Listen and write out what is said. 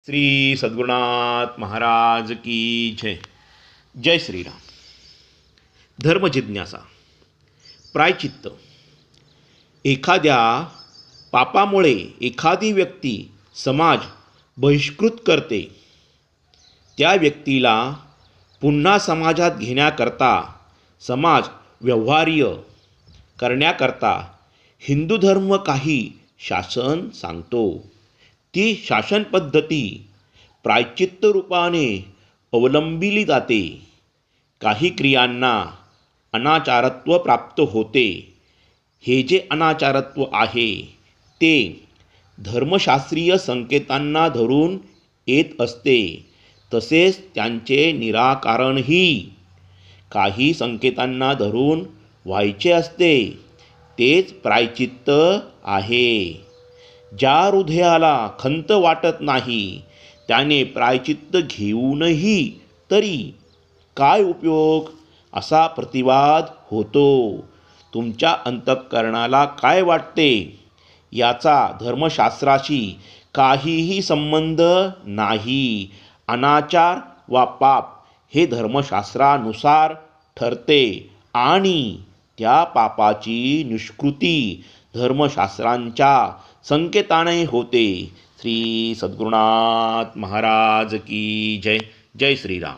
श्री सद्गुरुनाथ महाराज की जय. जय श्रीराम. धर्मजिज्ञासा. प्रायचित्त. एखाद्या पापामुळे एखादी व्यक्ती समाज बहिष्कृत करते. त्या व्यक्तीला पुन्हा समाजात घेण्याकरता, समाज व्यवहार्य करण्याकरता हिंदू धर्म काही शासन सांगतो. ती शासन पद्धती प्रायश्चित्त रूपाने अवलंबिली जाते. काही क्रियांना अनाचारत्व प्राप्त होते. हे जे अनाचारत्व आहे ते धर्मशास्त्रीय संकेतांना धरून येत असते. तसेच त्यांचे निराकारणही काही संकेतांना धरून व्हायचे असते. तेच प्रायश्चित्त आहे. ज्या हृदयाला खंत वाटत नाही त्याने प्रायश्चित्त घेऊनही तरी काय उपयोग असा प्रतिवाद होतो. तुमच्या अंतःकरणाला काय वाटते याचा धर्मशास्त्राशी काहीही संबंध नाही. अनाचार वा पाप हे धर्मशास्त्रानुसार ठरते आणि त्या पापाची निष्कृती धर्मशास्त्रांच्या संकेताने होते. श्री सद्गुरुनाथ महाराज की जय. जय श्रीराम.